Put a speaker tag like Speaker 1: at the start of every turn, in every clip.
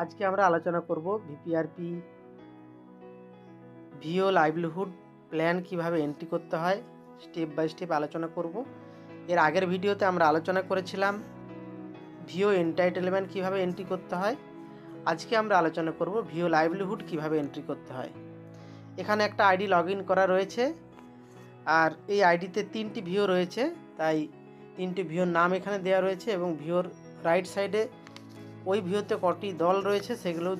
Speaker 1: আজকে আমরা আলোচনা করব ভিপিআরপি ভিও লাইভলিহুড প্ল্যান কিভাবে এন্ট্রি করতে হয়, স্টেপ বাই স্টেপ আলোচনা করব। এর আগের ভিডিওতে আমরা আলোচনা করেছিলাম ভিও এন্টাইটেলমেন্ট কিভাবে এন্ট্রি করতে হয়। আজকে আমরা আলোচনা করব ভিও লাইভলিহুড কিভাবে এন্ট্রি করতে হয়। এখানে একটা আইডি লগ ইন করা রয়েছে, আর এই আইডিতে 3টি ভিও রয়েছে, তাই 3টি ভিওর নাম এখানে দেওয়া রয়েছে এবং ভিওর রাইট সাইডে ওই ভিওতে কটি দল রয়েছে সেগুলো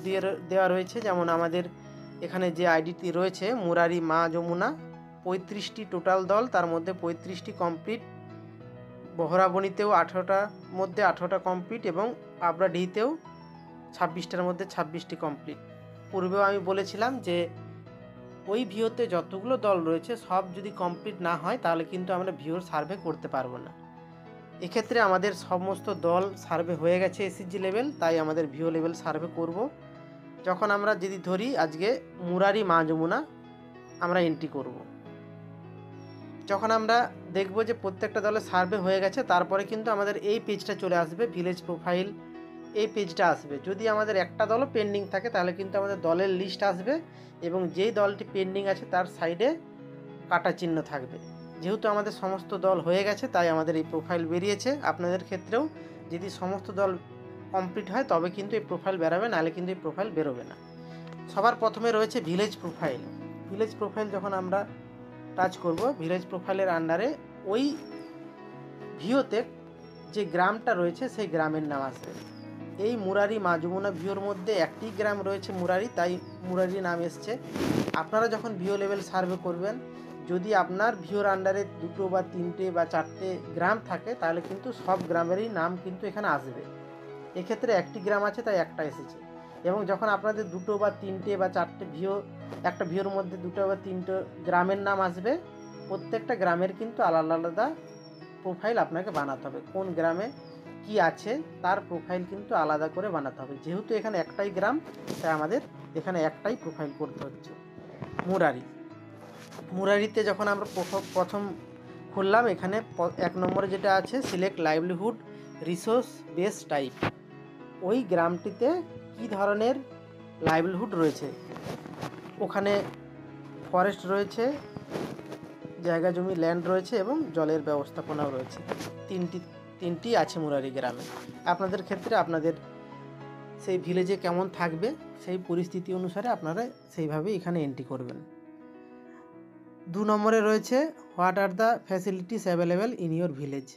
Speaker 1: দেওয়া রয়েছে। যেমন আমাদের এখানে যে আইডিটি রয়েছে মুরারি মা যমুনা, 35টি টোটাল দল, তার মধ্যে 35টি কমপ্লিট, বহরাবনিতেও 18টার মধ্যে 18টা কমপ্লিট এবং আবরাডিহিতেও 26টার মধ্যে 26টি কমপ্লিট। পূর্বেও আমি বলেছিলাম যে ওই ভিওতে যতগুলো দল রয়েছে সব যদি কমপ্লিট না হয় তাহলে কিন্তু আমরা ভিওর সার্ভে করতে পারবো না। এক্ষেত্রে আমাদের সমস্ত দল সার্ভে হয়ে গেছে এসএসজি লেভেল, তাই আমাদের ভিও লেভেল সার্ভে করব। যখন আমরা যদি ধরি আজকে মুরারি মা যমুনা আমরা এন্ট্রি করব, যখন আমরা দেখব যে প্রত্যেকটা দলে সার্ভে হয়ে গেছে তারপরে কিন্তু আমাদের এই পেজটা চলে আসবে, ভিলেজ প্রোফাইল এই পেজটা আসবে। যদি আমাদের একটা দলও পেন্ডিং থাকে তাহলে কিন্তু আমাদের দলের লিস্ট আসবে এবং যেই দলটি পেন্ডিং আছে তার সাইডে কাটা চিহ্ন থাকবে। যেহেতু আমাদের সমস্ত দল হয়ে গেছে তাই আমাদের এই প্রোফাইল বেরিয়েছে। আপনাদের ক্ষেত্রেও যদি সমস্ত দল কমপ্লিট হয় তবে কিন্তু এই প্রোফাইল বেরোবে, নাহলে কিন্তু এই প্রোফাইল বেরোবে না। সবার প্রথমে রয়েছে ভিলেজ প্রোফাইল। ভিলেজ প্রোফাইল যখন আমরা টাচ করব, ভিলেজ প্রোফাইলের আন্ডারে ওই ভিওতে যে গ্রামটা রয়েছে সেই গ্রামের নাম আসবে। এই মুরারি মা যমুনা ভিওর মধ্যে একটি গ্রাম রয়েছে মুরারি, তাই মুরারি নাম এসছে। আপনারা যখন ভিও লেভেল সার্ভে করবেন, যদি আপনার ভিওর আন্ডারে 2টো বা 3টে বা 4টে গ্রাম থাকে তাহলে কিন্তু সব গ্রামেরই নাম কিন্তু এখানে আসবে। এক্ষেত্রে একটি গ্রাম আছে তাই একটা এসেছে। এবং যখন আপনাদের 2টো বা 3টে বা 4টে ভিও, একটা ভিওর মধ্যে 2টো বা 3টে গ্রামের নাম আসবে, প্রত্যেকটা গ্রামের কিন্তু আলাদা আলাদা প্রোফাইল আপনাকে বানাতে হবে। কোন গ্রামে কি আছে তার প্রোফাইল কিন্তু আলাদা করে বানাতে হবে। যেহেতু এখানে একটাই গ্রাম তাই আমাদের এখানে একটাই প্রোফাইল করতে হচ্ছে। মুরারিতে যখন আমরা প্রথম খুললাম, এখানে 1 নম্বরে যেটা আছে select livelihood resource base type, ওই গ্রামটিতে কি ধরনের লাইভলিহুড রয়েছে। ওখানে ফরেস্ট রয়েছে, জায়গা জমি ল্যান্ড রয়েছে এবং জলের ব্যবস্থাপনাও রয়েছে। তিনটি আছে মুরারি গ্রামে। আপনাদের ক্ষেত্রে আপনাদের সেই ভিলেজে কেমন থাকবে সেই পরিস্থিতি অনুসারে আপনারা সেইভাবে এখানে এন্ট্রি করবেন। 2 নম্বরে রয়েছে what are the facilities available in your village.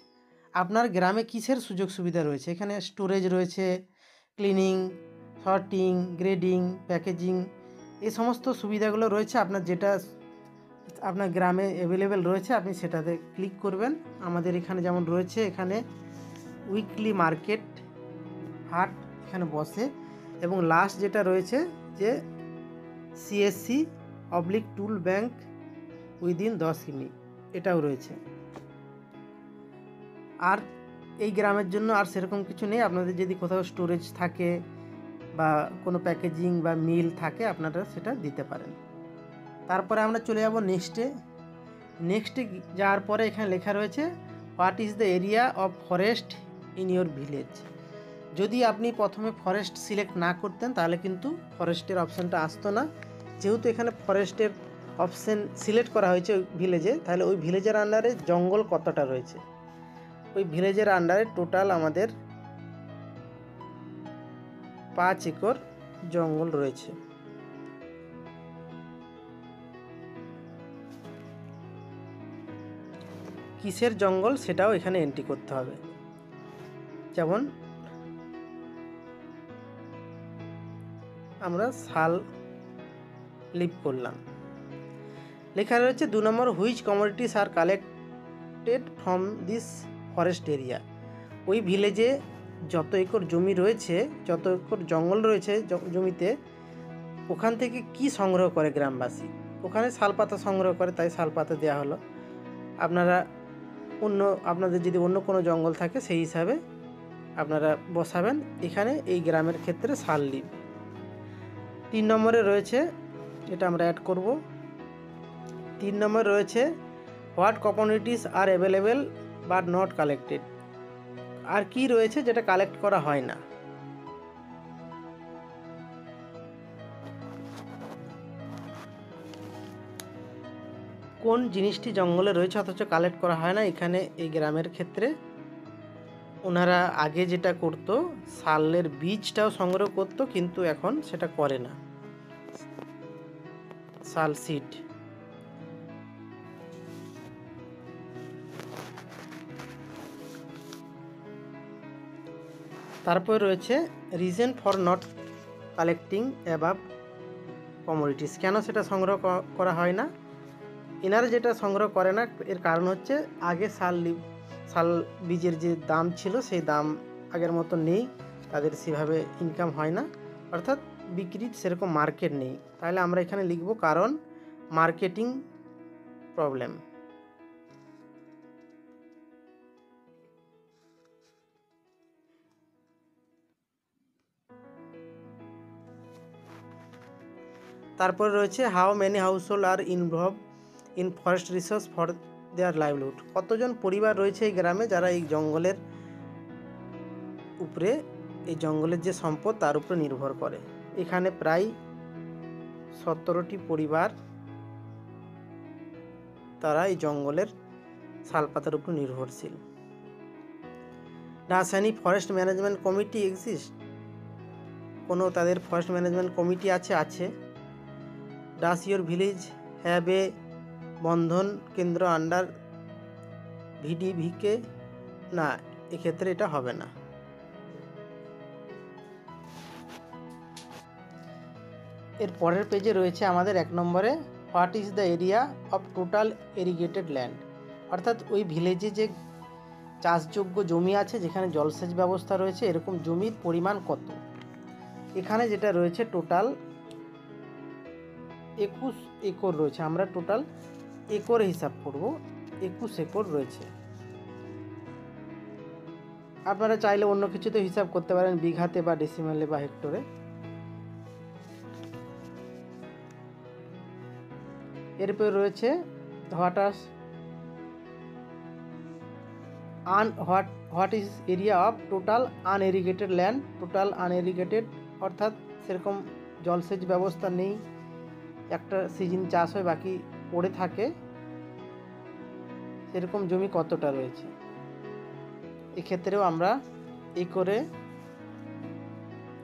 Speaker 1: আপনার গ্রামে কিসের সুযোগ সুবিধা রয়েছে। এখানে স্টোরেজ রয়েছে, ক্লিনিং, সর্টিং, গ্রেডিং, প্যাকেজিং, এই সমস্ত সুবিধাগুলো রয়েছে। আপনার যেটা আপনার গ্রামে অ্যাভেলেবেল রয়েছে আপনি সেটাতে ক্লিক করবেন। আমাদের এখানে যেমন রয়েছে, এখানে উইকলি মার্কেট হাট এখানে বসে এবং লাস্ট যেটা রয়েছে যে সিএসসি টুল ব্যাংক উইদিন 10 কিমি, এটাও রয়েছে। আর এই গ্রামের জন্য আর সেরকম কিছু নেই। আপনাদের যদি কোথাও স্টোরেজ থাকে বা কোনো প্যাকেজিং বা মিল থাকে আপনারা সেটা দিতে পারেন। তারপরে আমরা চলে যাব নেক্সটে যাওয়ার পরে এখানে লেখা রয়েছে what is the area of forest in your village. যদি আপনি প্রথমে ফরেস্ট সিলেক্ট না করতেন তাহলে কিন্তু ফরেস্টের অপশানটা আসতো না। যেহেতু এখানে ফরেস্টের অপশান সিলেক্ট করা হয়েছে ওই ভিলেজে, তাহলে ওই ভিলেজের আন্ডারে জঙ্গল কতটা রয়েছে। ওই ভিলেজের আন্ডারে টোটাল আমাদের 5 একর জঙ্গল রয়েছে। কিসের জঙ্গল সেটাও এখানে এন্ট্রি করতে হবে। যেমন আমরা শাল লিভ করলাম। লেখা রয়েছে 2 নম্বর which commodities are collected from this forest area. ওই ভিলেজে যত একর জমি রয়েছে, যত একর জঙ্গল রয়েছে জমিতে, ওখান থেকে কি সংগ্রহ করে গ্রামবাসী। ওখানে শালপাতা সংগ্রহ করে তাই শালপাতা দেওয়া হলো। আপনাদের যদি অন্য কোনো জঙ্গল থাকে সেই হিসাবে আপনারা বসাবেন। এখানে এই গ্রামের ক্ষেত্রে শাল লিভ। 3 নম্বরে রয়েছে, এটা আমরা অ্যাড করব। 3 নম্বরে রয়েছে what communities are available but not collected. আর কি রয়েছে যেটা কালেক্ট করা হয় না। কোন জিনিসটি জঙ্গলে রয়েছে অথচ কালেক্ট করা হয় না? এখানে এই গ্রামের ক্ষেত্রে ওনারা আগে যেটা করতো, শালের বীজটাও সংগ্রহ করতো, কিন্তু এখন সেটা করে না। শাল সিড। তারপর রয়েছে reason for not collecting above commodities. কেন সেটা সংগ্রহ করা হয় না? এনারা যেটা সংগ্রহ করে না, এর কারণ হচ্ছে আগে শাল বীজের যে দাম ছিল সেই দাম আগের মতো নেই, তাদের সেভাবে ইনকাম হয় না, অর্থাৎ বিক্রির সেরকম মার্কেট নেই। তাহলে আমরা এখানে লিখব কারণ মার্কেটিং প্রবলেম। তারপর রয়েছে how many household are involve in forest resource for their livelihood. কতজন পরিবার রয়েছে এই গ্রামে যারা এই জঙ্গলের উপরে, এই জঙ্গলের যে সম্পদ তার উপরে নির্ভর করে? এখানে প্রায় 17টি পরিবার তারা এই জঙ্গলের শালপাতার উপর নির্ভরশীল। Does any forest management committee exist? কোনো তাদের ফরেস্ট ম্যানেজমেন্ট কমিটি আছে। Does your village have a Bandhan Kendra under ভিডিভিকে? না, এক্ষেত্রে এটা হবে না। এর পরের পেজে রয়েছে আমাদের 1 নম্বরে what is the area of total irrigated land, অর্থাৎ ওই ভিলেজে যে চাষযোগ্য জমি আছে যেখানে জলসেচ ব্যবস্থা রয়েছে এরকম জমির পরিমাণ কত? এখানে যেটা রয়েছে টোটাল 21 একর রয়েছে। আমরা টোটাল একরে হিসাব করব, 21 একর রয়েছে। আপনারা চাইলে অন্য কিছুতে হিসাব করতে পারেন, বিঘাতে বা ডেসিমেলে বা হেক্টরে। এরপর রয়েছে what is area of total unirrigated land. Total unirrigated অর্থাৎ সেরকম জলসেচ ব্যবস্থা নেই, একটা সিজন চাষ হয় বাকি পড়ে থাকে, সেরকম জমি কতটা রয়েছে? এক্ষেত্রেও আমরা একরে,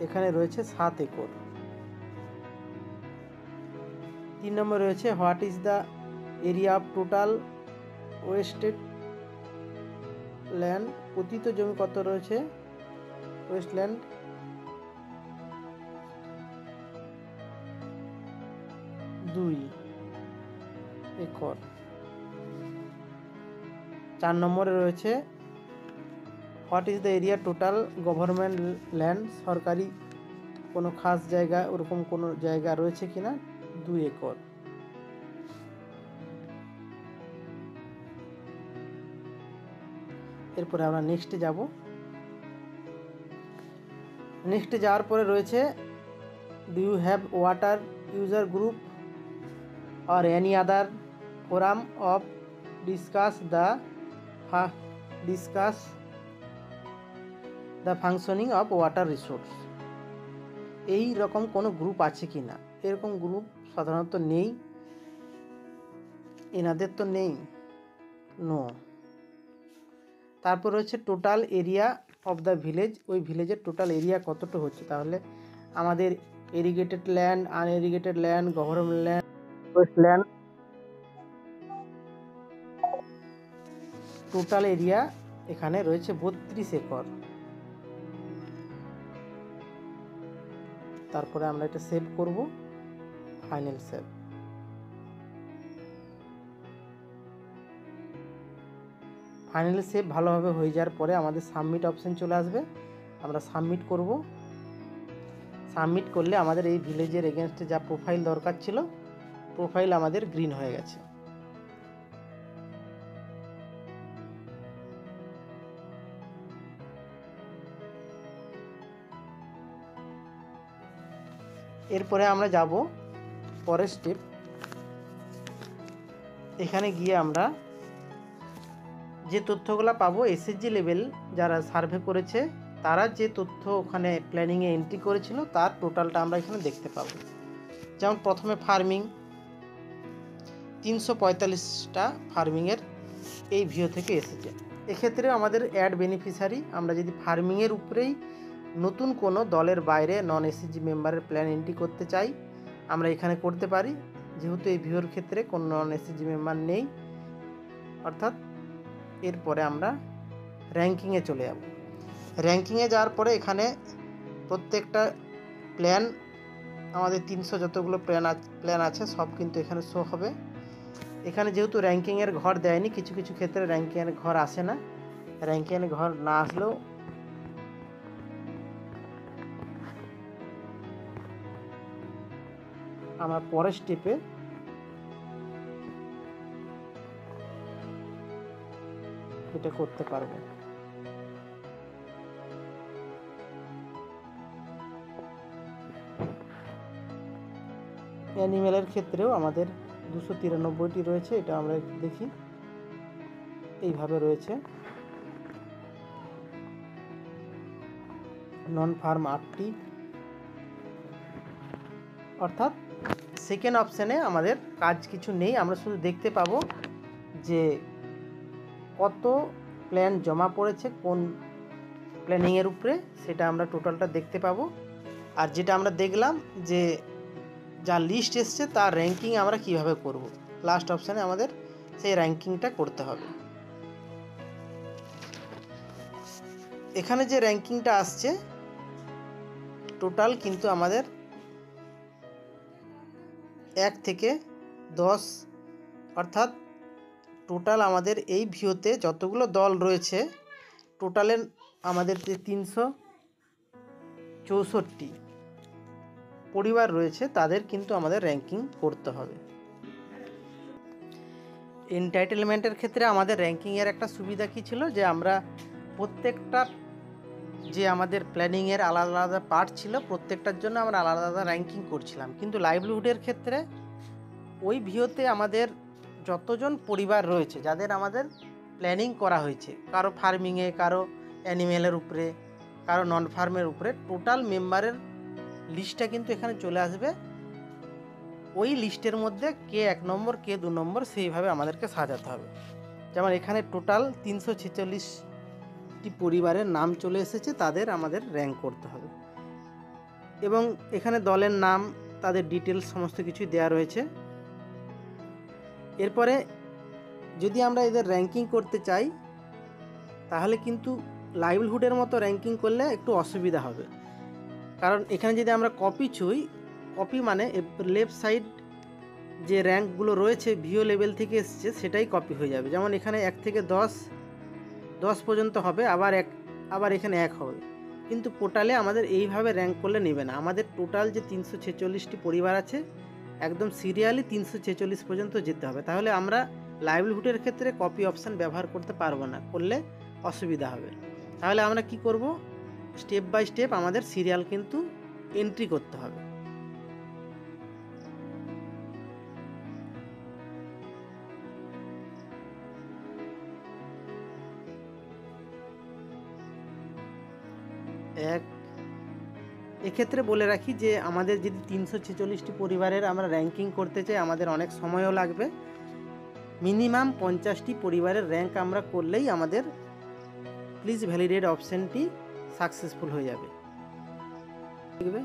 Speaker 1: এখানে রয়েছে 7 একর। 3 নম্বর রয়েছে what is the area of total wasted land. পতিত জমি কত রয়েছে? Wasteland 2 acre. 4 নম্বরে রয়েছে what is the area total government land. সরকারি কোনো খাস জায়গা, ওরকম কোনো জায়গা রয়েছে কিনা? 2 একর। এরপরে আমরা নেক্সটে যাব। নেক্সটে যাওয়ার পরে রয়েছে do you have water user group or any other forum of discuss the functioning of water resource? এই রকম কোনো গ্রুপ আছে কি না? এরকম গ্রুপ সাধারণত নেই, এনাদের তো নেই, নো। তারপর রয়েছে total area of the village. ওই ভিলেজের টোটাল এরিয়া কতটা হচ্ছে? তাহলে আমাদের irrigated land, unirrigated land, government land, wasteland, total area এখানে রয়েছে 32 একর। তারপরে আমরা এটা সেভ করব, ফাইনাল সেভ। ফাইনাল সেভ ভালোভাবে হয়ে যাওয়ার পরে আমাদের সাবমিট অপশন চলে আসবে, আমরা সাবমিট করব। সাবমিট করলে আমাদের এই ভিলেজের এগেনস্টে যা প্রোফাইল দরকার ছিল, প্রোফাইল আমাদের গ্রিন হয়ে গেছে। এরপরে আমরা যাব পরের স্টেপ। এখানে গিয়ে আমরা যে তথ্যগুলো পাবো এসএসজি লেভেল যারা সার্ভে করেছে তারা যে তথ্য ওখানে প্ল্যানিংয়ে এন্ট্রি করেছিল তার টোটালটা আমরা এখানে দেখতে পাবো। যেমন প্রথমে ফার্মিং 345টা ফার্মিংয়ের এই ভিও থেকে এসেছে। এক্ষেত্রে আমাদের অ্যাড বেনিফিশিয়ারি, আমরা যদি ফার্মিংয়ের উপরেই নতুন কোনো দলের বাইরে নন এসএসজি মেম্বারের প্ল্যান এন্ট্রি করতে চাই, আমরা এখানে করতে পারি। যেহেতু এই ভিওর ক্ষেত্রে কোনো নন এসএসজি মেম্বার নেই, অর্থাৎ এরপরে আমরা র্যাঙ্কিংয়ে চলে যাব। র্যাঙ্কিংয়ে যাওয়ার পরে এখানে প্রত্যেকটা প্ল্যান, আমাদের 300 যতগুলো প্ল্যান আছে সব কিন্তু এখানে শো হবে। এখানে যেহেতু র্যাঙ্কিংয়ের ঘর দেয়নি, কিছু কিছু ক্ষেত্রে র্যাঙ্কিংয়ের ঘর আসে না। র্যাঙ্কিংয়ের ঘর না আসলেও আমরা পরের স্টেপে এটা করতে পারবো। অ্যানিমেলের ক্ষেত্রেও আমাদের 293টি রয়েছে, এটা আমরা একটু দেখি। এইভাবে রয়েছে। নন ফার্ম 8টি, অর্থাৎ সেকেন্ড অপশানে আমাদের কাজ কিছু নেই। আমরা শুধু দেখতে পাবো যে কত প্ল্যান জমা পড়েছে কোন প্ল্যানিংয়ের উপরে, সেটা আমরা টোটালটা দেখতে পাবো। আর যেটা আমরা দেখলাম যে যা লিস্ট এসছে তার র্যাঙ্কিং আমরা কিভাবে করব, লাস্ট অপশানে আমাদের সেই র্যাঙ্কিংটা করতে হবে। এখানে যে র্যাঙ্কিংটা আসছে টোটাল কিন্তু আমাদের 1 থেকে 10, অর্থাৎ টোটাল আমাদের এই ভিওতে যতগুলো দল রয়েছে টোটালের আমাদের যে 364 পরিবার রয়েছে তাদের কিন্তু আমাদের র্যাঙ্কিং করতে হবে। এনটাইটেলমেন্টের ক্ষেত্রে আমাদের র্যাঙ্কিংয়ের একটা সুবিধা কী ছিল, যে আমরা প্রত্যেকটা যে আমাদের প্ল্যানিংয়ের আলাদা আলাদা পার্ট ছিল প্রত্যেকটার জন্য আমরা আলাদা আলাদা র্যাঙ্কিং করছিলাম। কিন্তু লাইভলিহুডের ক্ষেত্রে ওই ভিওতে আমাদের যতজন পরিবার রয়েছে যাদের আমাদের প্ল্যানিং করা হয়েছে, কারো ফার্মিংয়ে, কারো অ্যানিমেলের উপরে, কারো নন ফার্মের উপরে, টোটাল মেম্বারের লিস্টটা কিন্তু এখানে চলে আসবে। ওই লিস্টের মধ্যে কে 1 নম্বর কে 2 নম্বর সেইভাবে আমাদেরকে সাজাতে হবে। যেমন এখানে টোটাল 346টি পরিবারের নাম চলে এসেছে, তাদের আমাদের র্যাঙ্ক করতে হবে। এবং এখানে দলের নাম, তাদের ডিটেলস সমস্ত কিছুই দেওয়া রয়েছে। এরপরে যদি আমরা এদের র্যাঙ্কিং করতে চাই তাহলে কিন্তু লাইভলিহুডের মতো র্যাঙ্কিং করলে একটু অসুবিধা হবে। কারণ এখানে যদি আমরা কপি ছুঁই, কপি মানে লেফট সাইড যে র্যাঙ্কগুলো রয়েছে ভিও লেভেল থেকে এসছে সেটাই কপি হয়ে যাবে। যেমন এখানে 1 থেকে 10 পর্যন্ত হবে, আবার এখানে 1 হবে। কিন্তু পোর্টালে আমাদের এইভাবে র্যাঙ্ক করলে নেবে না। আমাদের টোটাল যে 346টি পরিবার আছে একদম সিরিয়ালি 346 পর্যন্ত যেতে হবে। তাহলে আমরা লাইভলিহুডের ক্ষেত্রে কপি অপশান ব্যবহার করতে পারবো না, করলে অসুবিধা হবে। তাহলে আমরা কি করব, স্টেপ বাই স্টেপ আমাদের সিরিয়াল কিন্তু এন্ট্রি করতে হবে। এক্ষেত্রে বলে রাখি যে আমাদের যদি 346টি পরিবারের আমরা র্যাঙ্কিং করতে চাই আমাদের অনেক সময়ও লাগবে। মিনিমাম 50টি পরিবারের র্যাঙ্ক আমরা করলেই আমাদের প্লিজ ভ্যালিডেট অপশানটি সাকসেসফুল হয়ে যাবে। দেখবে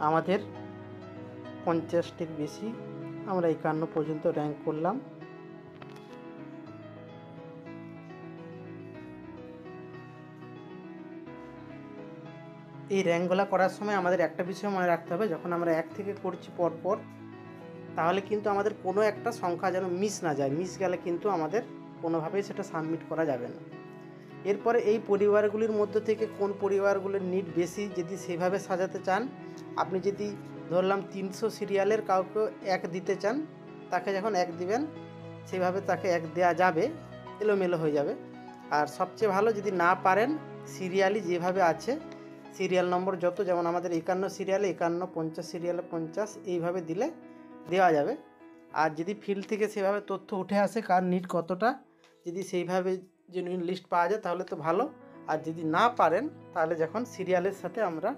Speaker 1: আমাদের 50টির বেশি, আমরা 51 পর্যন্ত র্যাঙ্ক করলাম। এই র্যাঙ্কগুলো করার সময় আমাদের একটা বিষয় মনে রাখতে হবে, যখন আমরা 1 থেকে করছি পরপর, তাহলে কিন্তু আমাদের কোনো একটা সংখ্যা যেন মিস না যায়। মিস গেলে কিন্তু আমাদের কোনোভাবেই সেটা সাবমিট করা যাবে না। এরপরে এই পরিবারগুলির মধ্যে থেকে কোন পরিবারগুলোর নিড বেশি, যদি সেভাবে সাজাতে চান, আপনি যদি ধরলাম 300 সিরিয়ালের কাউকে 1 দিতে চান, তাকে যখন 1 দিবেন সেভাবে তাকে 1 দেওয়া যাবে, এলোমেলো হয়ে যাবে। আর সবচেয়ে ভালো যদি না পারেন সিরিয়ালি যেভাবে আছে সিরিয়াল নম্বর যত, যেমন আমাদের 51 সিরিয়ালে 51, 50 সিরিয়ালে 50, এইভাবে দিলে দেওয়া যাবে। আর যদি ফিল্ড থেকে সেভাবে তথ্য উঠে আসে কার নিড কতটা, যদি সেইভাবে জেনুইন লিস্ট পাওয়া যায় তাহলে তো ভালো। আর যদি না পারেন তাহলে যখন সিরিয়ালের সাথে আমরা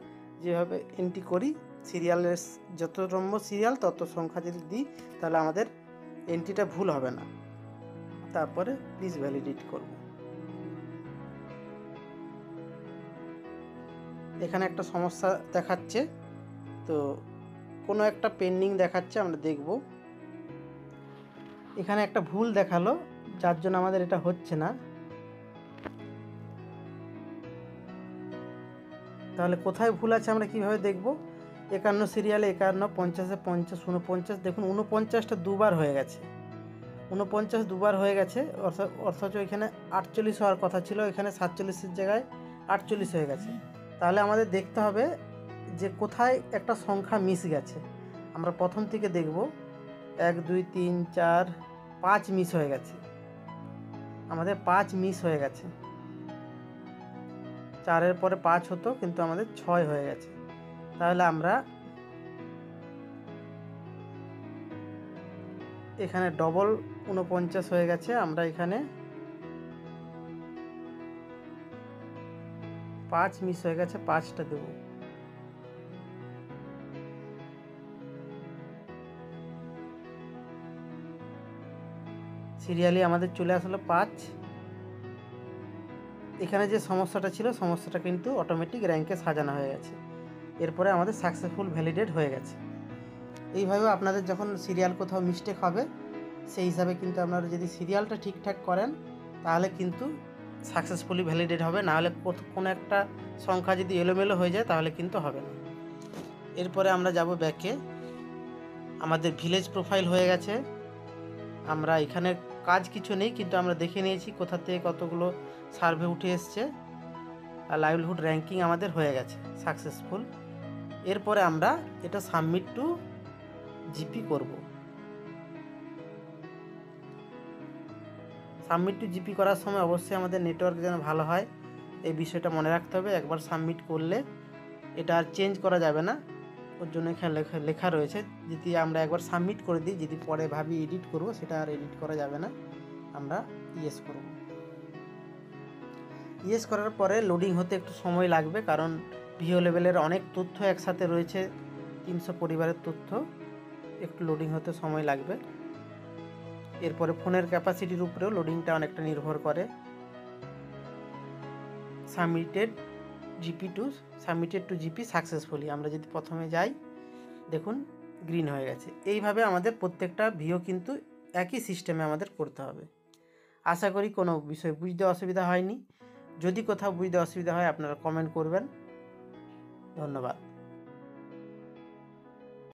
Speaker 1: যেভাবে এন্ট্রি করি সিরিয়ালের যত নম্বর সিরিয়াল তত সংখ্যা যদি দিই তাহলে আমাদের এন্ট্রিটা ভুল হবে না। তারপরে প্লিজ ভ্যালিডেট করব। এখানে একটা সমস্যা দেখাচ্ছে, তো কোনো একটা পেন্ডিং দেখাচ্ছে, আমরা দেখব। এখানে একটা ভুল দেখালো, যার জন্য আমাদের এটা হচ্ছে না। তাহলে কোথায় ভুল আছে আমরা কিভাবে দেখব? 51 সিরিয়ালে 51, 50-এ 50, 49, দেখুন 49টা দুবার হয়ে গেছে, 49 দুবার হয়ে গেছে, অথচ এখানে 48 হওয়ার কথা ছিল, এখানে 47-এর জায়গায় 48 হয়ে গেছে। তাহলে আমাদের দেখতে হবে যে কোথায় একটা সংখ্যা মিস গেছে। আমরা প্রথম থেকে দেখব, 1 2 3 4 5 মিস হয়ে গেছে, আমাদের 5 মিস হয়ে গেছে। 4-এর পরে 5 হতো কিন্তু আমাদের 6 হয়ে গেছে। তাহলে আমরা এখানে ডবল 49 হয়ে গেছে, আমরা এখানে 5 মিস হয়ে গেছে, 5টা দেব। সিরিয়ালি আমাদের চলে আসলো 5। এখানে যে সমস্যাটা ছিল, সমস্যাটা কিন্তু অটোমেটিক র্যাঙ্কে সাজানো হয়ে গেছে। এরপরে আমাদের সাকসেসফুল ভ্যালিডেট হয়ে গেছে। এইভাবে আপনাদের যখন সিরিয়াল কোথাও মিস্টেক হবে, সেই হিসাবে কিন্তু আপনারা যদি সিরিয়ালটা ঠিকঠাক করেন তাহলে কিন্তু সাকসেসফুলি ভ্যালিডেট হবে, নাহলে কোনো একটা সংখ্যা যদি এলোমেলো হয়ে যায় তাহলে কিন্তু হবে না। এরপরে আমরা যাব ব্যাকে। আমাদের ভিলেজ প্রোফাইল হয়ে গেছে, আমরা এখানে কাজ কিছু নেই, কিন্তু আমরা দেখে নিয়েছি কোথা থেকে কতগুলো সার্ভে উঠে এসছে, আর লাইভলিহুড র্যাঙ্কিং আমাদের হয়ে গেছে সাকসেসফুল। এরপরে আমরা এটা সাবমিট টু জিপি করব। সাবমিট টু জিপি করার সময় অবশ্যই আমাদের নেটওয়ার্ক যেন ভালো হয়, এই বিষয়টা মনে রাখতে হবে। একবার সাবমিট করলে এটা আর চেঞ্জ করা যাবে না, ওর জন্য এখানে লেখা রয়েছে, যদি আমরা একবার সাবমিট করে দিই, যদি পরে ভাবি এডিট করব, সেটা আর এডিট করা যাবে না। আমরা ইয়েস করব। ইয়েস করার পরে লোডিং হতে একটু সময় লাগবে, কারণ ভিও লেভেলের অনেক তথ্য একসাথে রয়েছে, 300 পরিবারের তথ্য, একটু লোডিং হতে সময় লাগবে। এরপরে ফোনের ক্যাপাসিটির উপরেও লোডিংটা অনেকটা নির্ভর করে। সাবমিটেড টু জিপি সাকসেসফুলি আমরা যদি প্রথমে যাই, দেখুন গ্রিন হয়ে গেছে। এইভাবে আমাদের প্রত্যেকটা ভিও কিন্তু একই সিস্টেমে আমাদের করতে হবে। আশা করি কোনো বিষয় বুঝতে অসুবিধা হয়নি। যদি কোথাও বুঝতে অসুবিধা হয় আপনারা কমেন্ট করবেন। ধন্যবাদ।